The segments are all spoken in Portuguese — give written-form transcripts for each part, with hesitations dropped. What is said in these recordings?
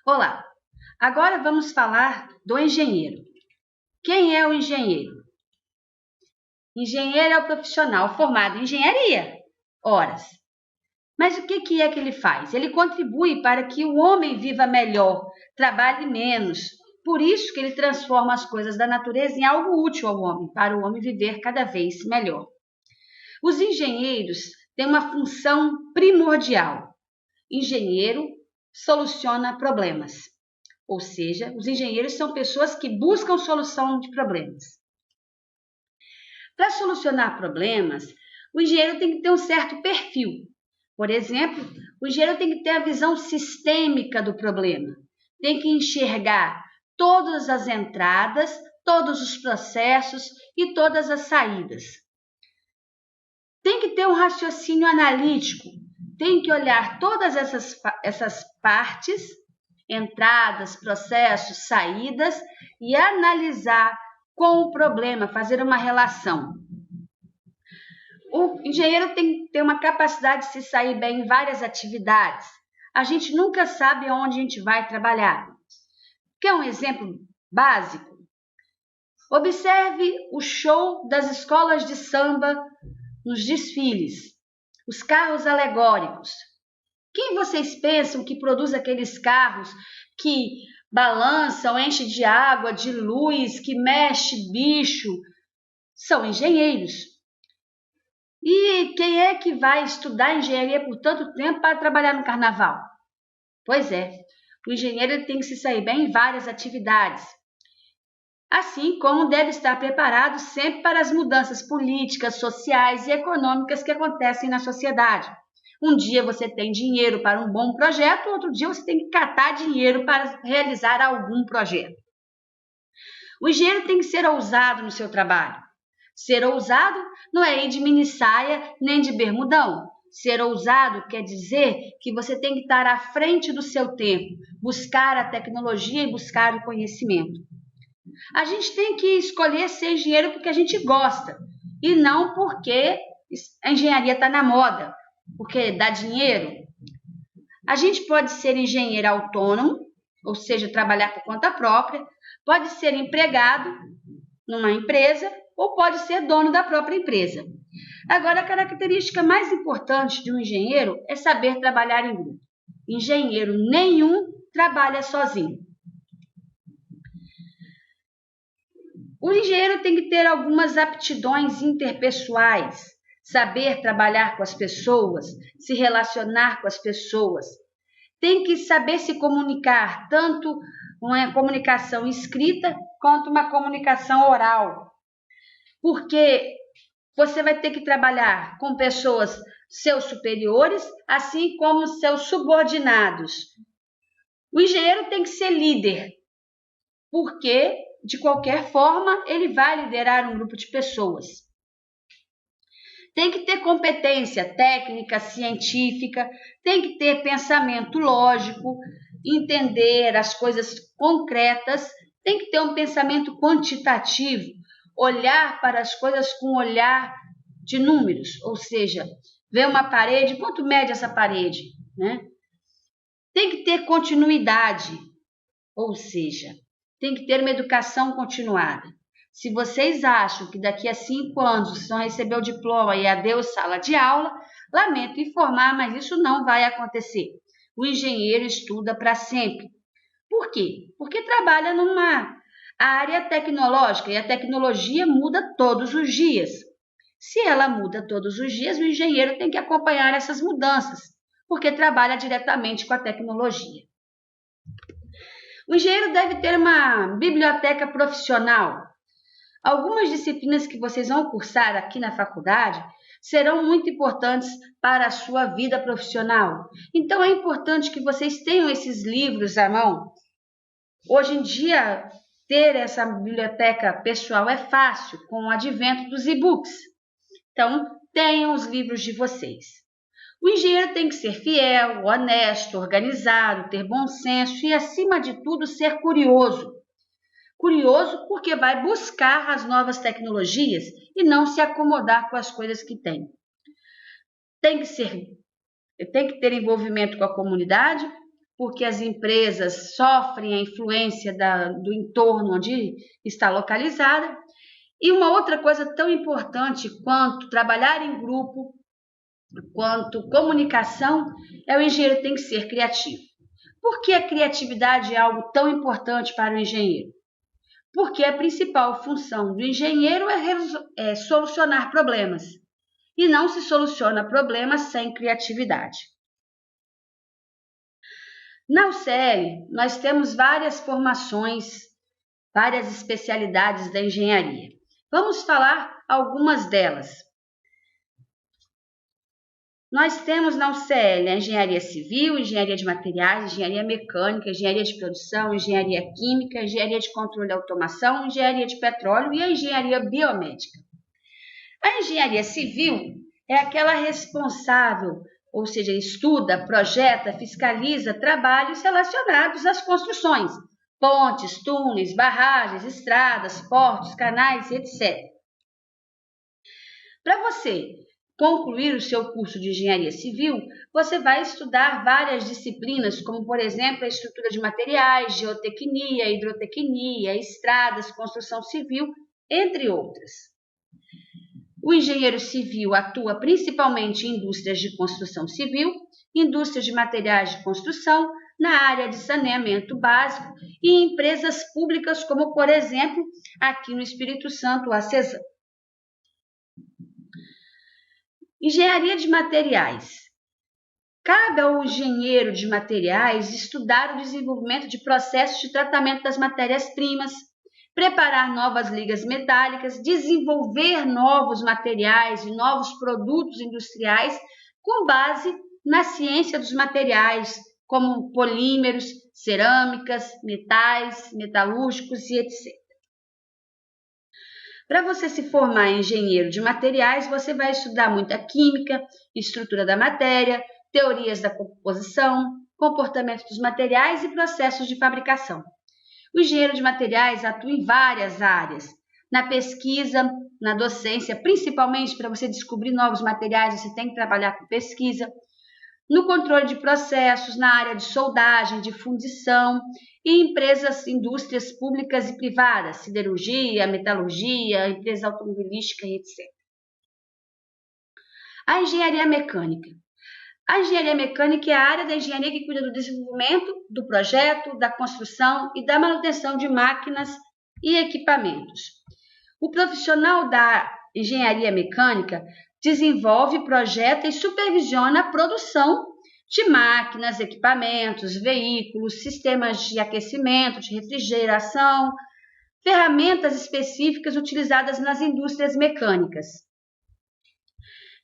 Olá, agora vamos falar do engenheiro. Quem é o engenheiro? Engenheiro é o profissional formado em engenharia. Horas. Mas o que é que ele faz? Ele contribui para que o homem viva melhor, trabalhe menos. Por isso que ele transforma as coisas da natureza em algo útil ao homem, para o homem viver cada vez melhor. Os engenheiros têm uma função primordial. Engenheiro soluciona problemas. Ou seja, os engenheiros são pessoas que buscam solução de problemas. Para solucionar problemas, o engenheiro tem que ter um certo perfil. Por exemplo, o engenheiro tem que ter a visão sistêmica do problema. Tem que enxergar todas as entradas, todos os processos e todas as saídas. Tem que ter um raciocínio analítico. Tem que olhar todas essas partes, entradas, processos, saídas e analisar com o problema, fazer uma relação. O engenheiro tem que ter uma capacidade de se sair bem em várias atividades. A gente nunca sabe onde a gente vai trabalhar. Quer um exemplo básico? Observe o show das escolas de samba nos desfiles, os carros alegóricos. Quem vocês pensam que produz aqueles carros que balançam, enchem de água, de luz, que mexe bicho? São engenheiros. E quem é que vai estudar engenharia por tanto tempo para trabalhar no carnaval? Pois é, o engenheiro tem que se sair bem em várias atividades. Assim como deve estar preparado sempre para as mudanças políticas, sociais e econômicas que acontecem na sociedade. Um dia você tem dinheiro para um bom projeto, outro dia você tem que catar dinheiro para realizar algum projeto. O engenheiro tem que ser ousado no seu trabalho. Ser ousado não é ir de minissaia nem de bermudão. Ser ousado quer dizer que você tem que estar à frente do seu tempo, buscar a tecnologia e buscar o conhecimento. A gente tem que escolher ser engenheiro porque a gente gosta e não porque a engenharia está na moda, porque dá dinheiro. A gente pode ser engenheiro autônomo, ou seja, trabalhar por conta própria, pode ser empregado numa empresa ou pode ser dono da própria empresa. Agora, a característica mais importante de um engenheiro é saber trabalhar em grupo. Engenheiro nenhum trabalha sozinho. O engenheiro tem que ter algumas aptidões interpessoais, saber trabalhar com as pessoas, se relacionar com as pessoas. Tem que saber se comunicar, tanto uma comunicação escrita quanto uma comunicação oral. Porque você vai ter que trabalhar com pessoas, seus superiores, assim como seus subordinados. O engenheiro tem que ser líder, porque, de qualquer forma, ele vai liderar um grupo de pessoas. Tem que ter competência técnica, científica, tem que ter pensamento lógico, entender as coisas concretas, tem que ter um pensamento quantitativo, olhar para as coisas com um olhar de números, ou seja, ver uma parede, quanto mede essa parede, né? Tem que ter continuidade, ou seja, tem que ter uma educação continuada. Se vocês acham que daqui a 5 anos vocês vão receber o diploma e adeus sala de aula, lamento informar, mas isso não vai acontecer. O engenheiro estuda para sempre. Por quê? Porque trabalha numa área tecnológica e a tecnologia muda todos os dias. Se ela muda todos os dias, o engenheiro tem que acompanhar essas mudanças, porque trabalha diretamente com a tecnologia. O engenheiro deve ter uma biblioteca profissional. Algumas disciplinas que vocês vão cursar aqui na faculdade serão muito importantes para a sua vida profissional. Então é importante que vocês tenham esses livros à mão. Hoje em dia, ter essa biblioteca pessoal é fácil com o advento dos e-books. Então, tenham os livros de vocês. O engenheiro tem que ser fiel, honesto, organizado, ter bom senso e, acima de tudo, ser curioso. Curioso porque vai buscar as novas tecnologias e não se acomodar com as coisas que tem. Tem que ter envolvimento com a comunidade, porque as empresas sofrem a influência do entorno onde está localizada. E uma outra coisa tão importante quanto trabalhar em grupo, quanto comunicação, o engenheiro tem que ser criativo. Por que a criatividade é algo tão importante para o engenheiro? Porque a principal função do engenheiro é solucionar problemas. E não se soluciona problemas sem criatividade. Na UCL, nós temos várias formações, várias especialidades da engenharia. Vamos falar algumas delas. Nós temos na UCL a engenharia civil, engenharia de materiais, engenharia mecânica, engenharia de produção, engenharia química, engenharia de controle e automação, engenharia de petróleo e a engenharia biomédica. A engenharia civil é aquela responsável, ou seja, estuda, projeta, fiscaliza trabalhos relacionados às construções, pontes, túneis, barragens, estradas, portos, canais, etc. Para você concluir o seu curso de engenharia civil, você vai estudar várias disciplinas, como, por exemplo, a estrutura de materiais, geotecnia, hidrotecnia, estradas, construção civil, entre outras. O engenheiro civil atua principalmente em indústrias de construção civil, indústrias de materiais de construção, na área de saneamento básico e em empresas públicas, como, por exemplo, aqui no Espírito Santo, a CESAM. Engenharia de materiais. Cabe ao engenheiro de materiais estudar o desenvolvimento de processos de tratamento das matérias-primas, preparar novas ligas metálicas, desenvolver novos materiais e novos produtos industriais com base na ciência dos materiais, como polímeros, cerâmicas, metais, metalúrgicos e etc. Para você se formar em engenheiro de materiais, você vai estudar muita química, estrutura da matéria, teorias da composição, comportamento dos materiais e processos de fabricação. O engenheiro de materiais atua em várias áreas, na pesquisa, na docência, principalmente para você descobrir novos materiais, você tem que trabalhar com pesquisa, no controle de processos, na área de soldagem, de fundição e empresas, indústrias públicas e privadas, siderurgia, metalurgia, empresa automobilística e etc. A engenharia mecânica. A engenharia mecânica é a área da engenharia que cuida do desenvolvimento, do projeto, da construção e da manutenção de máquinas e equipamentos. O profissional da engenharia mecânica desenvolve, projeta e supervisiona a produção de máquinas, equipamentos, veículos, sistemas de aquecimento, de refrigeração, ferramentas específicas utilizadas nas indústrias mecânicas.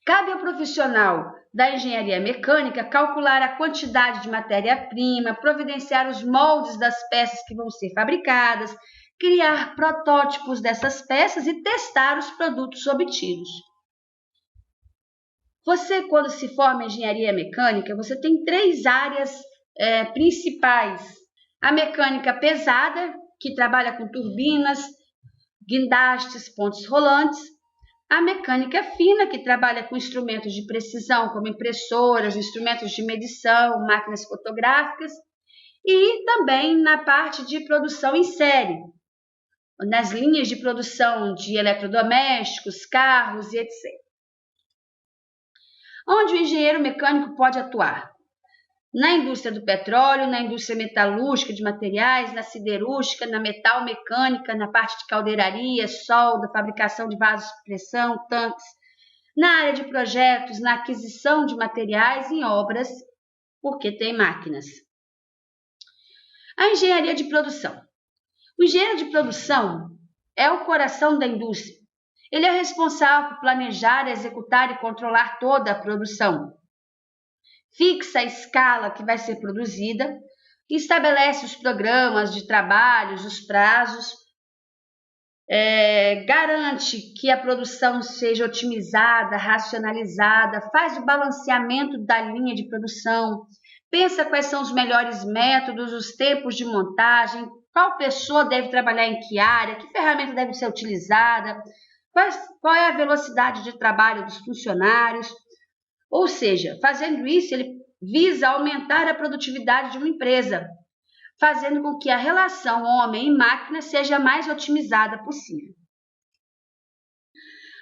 Cabe ao profissional da engenharia mecânica calcular a quantidade de matéria-prima, providenciar os moldes das peças que vão ser fabricadas, criar protótipos dessas peças e testar os produtos obtidos. Você, quando se forma em engenharia mecânica, você tem três áreas principais. A mecânica pesada, que trabalha com turbinas, guindastes, pontes rolantes. A mecânica fina, que trabalha com instrumentos de precisão, como impressoras, instrumentos de medição, máquinas fotográficas. E também na parte de produção em série, nas linhas de produção de eletrodomésticos, carros e etc. Onde o engenheiro mecânico pode atuar? Na indústria do petróleo, na indústria metalúrgica de materiais, na siderúrgica, na metal mecânica, na parte de caldeiraria, solda, fabricação de vasos de pressão, tanques, na área de projetos, na aquisição de materiais em obras, porque tem máquinas. A engenharia de produção. O engenheiro de produção é o coração da indústria. Ele é responsável por planejar, executar e controlar toda a produção. Fixa a escala que vai ser produzida, estabelece os programas de trabalhos, os prazos, garante que a produção seja otimizada, racionalizada, faz o balanceamento da linha de produção, pensa quais são os melhores métodos, os tempos de montagem, qual pessoa deve trabalhar em que área, que ferramenta deve ser utilizada, qual é a velocidade de trabalho dos funcionários. Ou seja, fazendo isso, ele visa aumentar a produtividade de uma empresa, fazendo com que a relação homem e máquina seja a mais otimizada possível.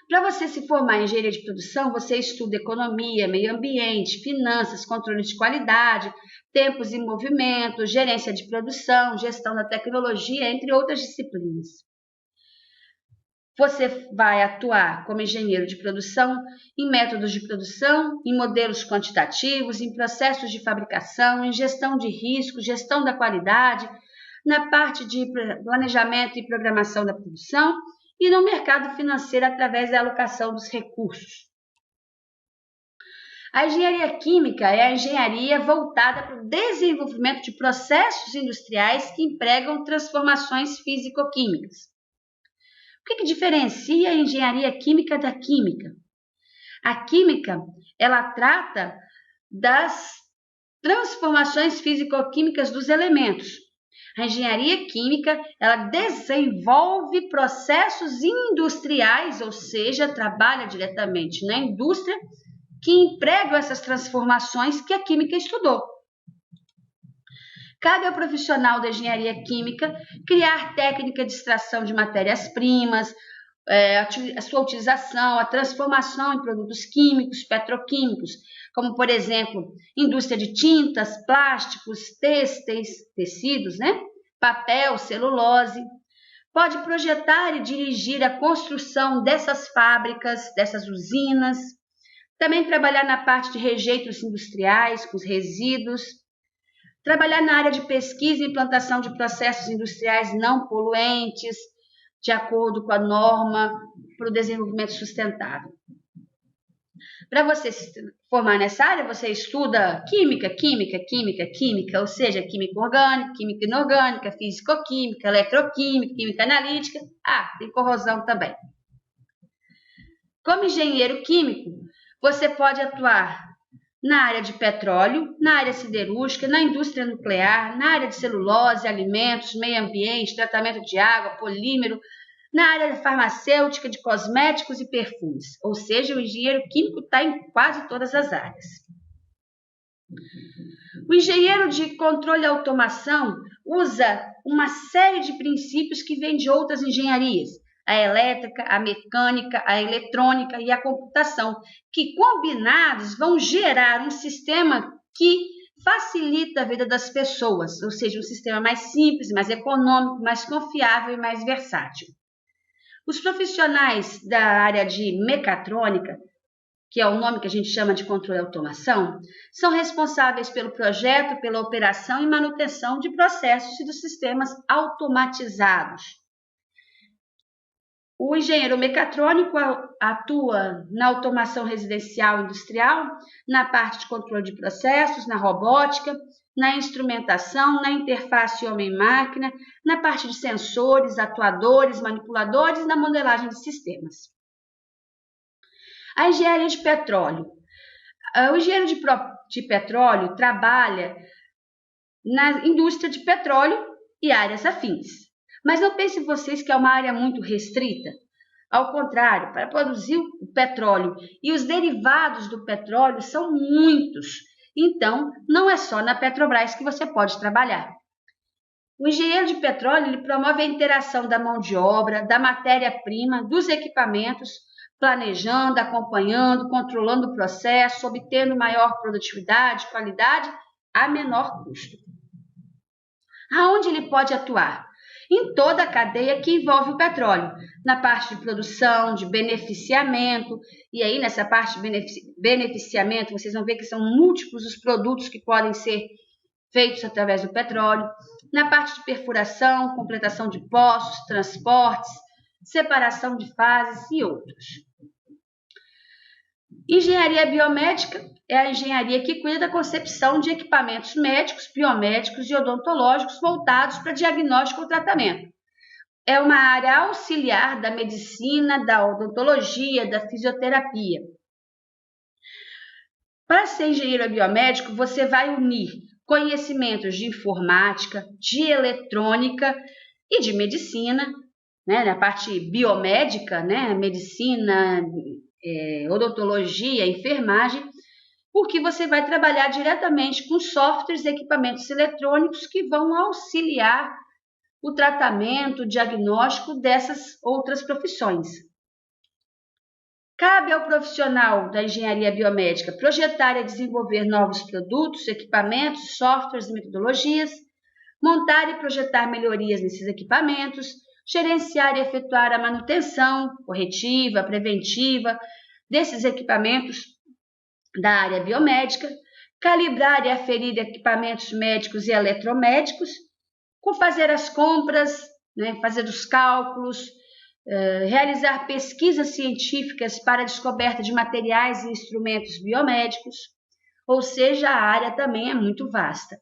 Para você se formar em engenharia de produção, você estuda economia, meio ambiente, finanças, controle de qualidade, tempos e movimentos, gerência de produção, gestão da tecnologia, entre outras disciplinas. Você vai atuar como engenheiro de produção em métodos de produção, em modelos quantitativos, em processos de fabricação, em gestão de risco, gestão da qualidade, na parte de planejamento e programação da produção e no mercado financeiro através da alocação dos recursos. A engenharia química é a engenharia voltada para o desenvolvimento de processos industriais que empregam transformações físico-químicas. O que diferencia a engenharia química da química? A química, ela trata das transformações físico-químicas dos elementos. A engenharia química, ela desenvolve processos industriais, ou seja, trabalha diretamente na indústria, que empregam essas transformações que a química estudou. Cabe ao profissional da engenharia química criar técnica de extração de matérias-primas, a sua utilização, a transformação em produtos químicos, petroquímicos, como, por exemplo, indústria de tintas, plásticos, têxteis, tecidos, papel, celulose. Pode projetar e dirigir a construção dessas fábricas, dessas usinas. Também trabalhar na parte de rejeitos industriais, com os resíduos. Trabalhar na área de pesquisa e implantação de processos industriais não poluentes, de acordo com a norma para o desenvolvimento sustentável. Para você se formar nessa área, você estuda química, ou seja, química orgânica, química inorgânica, físico-química, eletroquímica, química analítica. Tem corrosão também. Como engenheiro químico, você pode atuar na área de petróleo, na área siderúrgica, na indústria nuclear, na área de celulose, alimentos, meio ambiente, tratamento de água, polímero, na área farmacêutica, de cosméticos e perfumes. Ou seja, o engenheiro químico está em quase todas as áreas. O engenheiro de controle e automação usa uma série de princípios que vêm de outras engenharias. A elétrica, a mecânica, a eletrônica e a computação, que combinados vão gerar um sistema que facilita a vida das pessoas, ou seja, um sistema mais simples, mais econômico, mais confiável e mais versátil. Os profissionais da área de mecatrônica, que é o nome que a gente chama de controle e automação, são responsáveis pelo projeto, pela operação e manutenção de processos e dos sistemas automatizados. O engenheiro mecatrônico atua na automação residencial e industrial, na parte de controle de processos, na robótica, na instrumentação, na interface homem-máquina, na parte de sensores, atuadores, manipuladores e na modelagem de sistemas. A engenharia de petróleo. O engenheiro de petróleo trabalha na indústria de petróleo e áreas afins. Mas não pensem vocês que é uma área muito restrita. Ao contrário, para produzir o petróleo e os derivados do petróleo são muitos. Então, não é só na Petrobras que você pode trabalhar. O engenheiro de petróleo ele promove a interação da mão de obra, da matéria-prima, dos equipamentos, planejando, acompanhando, controlando o processo, obtendo maior produtividade, qualidade a menor custo. Aonde ele pode atuar? Em toda a cadeia que envolve o petróleo, na parte de produção, de beneficiamento, e aí nessa parte de beneficiamento vocês vão ver que são múltiplos os produtos que podem ser feitos através do petróleo, na parte de perfuração, completação de poços, transportes, separação de fases e outros. Engenharia biomédica é a engenharia que cuida da concepção de equipamentos médicos, biomédicos e odontológicos voltados para diagnóstico ou tratamento. É uma área auxiliar da medicina, da odontologia, da fisioterapia. Para ser engenheiro biomédico, você vai unir conhecimentos de informática, de eletrônica e de medicina, na parte biomédica, medicina, odontologia, enfermagem, porque você vai trabalhar diretamente com softwares e equipamentos eletrônicos que vão auxiliar o tratamento, o diagnóstico dessas outras profissões. Cabe ao profissional da engenharia biomédica projetar e desenvolver novos produtos, equipamentos, softwares e metodologias, montar e projetar melhorias nesses equipamentos, gerenciar e efetuar a manutenção corretiva, preventiva desses equipamentos da área biomédica, calibrar e aferir equipamentos médicos e eletromédicos, com fazer as compras, fazer os cálculos, realizar pesquisas científicas para a descoberta de materiais e instrumentos biomédicos, ou seja, a área também é muito vasta.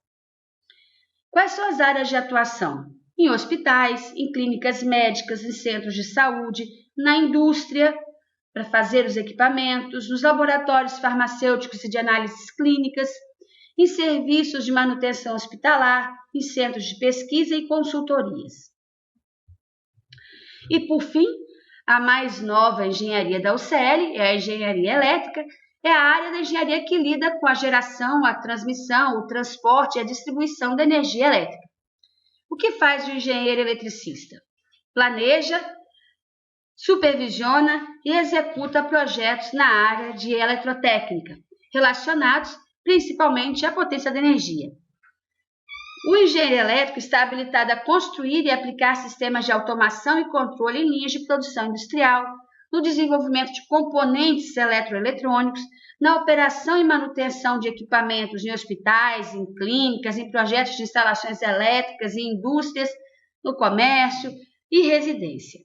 Quais são as áreas de atuação? Em hospitais, em clínicas médicas, em centros de saúde, na indústria, para fazer os equipamentos, nos laboratórios farmacêuticos e de análises clínicas, em serviços de manutenção hospitalar, em centros de pesquisa e consultorias. E, por fim, a mais nova engenharia da UCL é a engenharia elétrica, é a área da engenharia que lida com a geração, a transmissão, o transporte e a distribuição da energia elétrica. O que faz o engenheiro eletricista? Planeja, supervisiona e executa projetos na área de eletrotécnica, relacionados principalmente à potência da energia. O engenheiro elétrico está habilitado a construir e aplicar sistemas de automação e controle em linhas de produção industrial, no desenvolvimento de componentes eletroeletrônicos, na operação e manutenção de equipamentos em hospitais, em clínicas, em projetos de instalações elétricas em indústrias, no comércio e residência.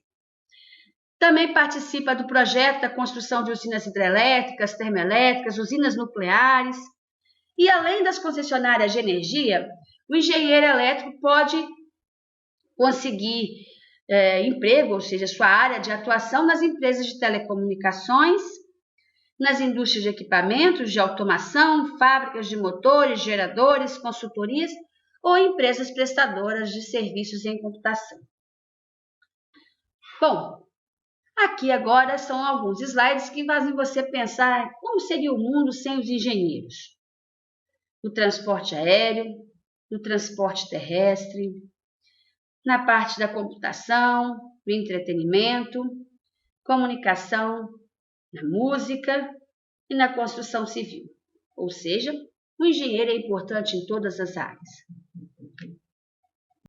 Também participa do projeto da construção de usinas hidrelétricas, termoelétricas, usinas nucleares. E além das concessionárias de energia, o engenheiro elétrico pode conseguir emprego, ou seja, sua área de atuação nas empresas de telecomunicações, nas indústrias de equipamentos, de automação, fábricas de motores, geradores, consultorias ou empresas prestadoras de serviços em computação. Bom, aqui agora são alguns slides que fazem você pensar como seria o mundo sem os engenheiros. No transporte aéreo, no transporte terrestre, na parte da computação, do entretenimento, comunicação, na música e na construção civil. Ou seja, o engenheiro é importante em todas as áreas.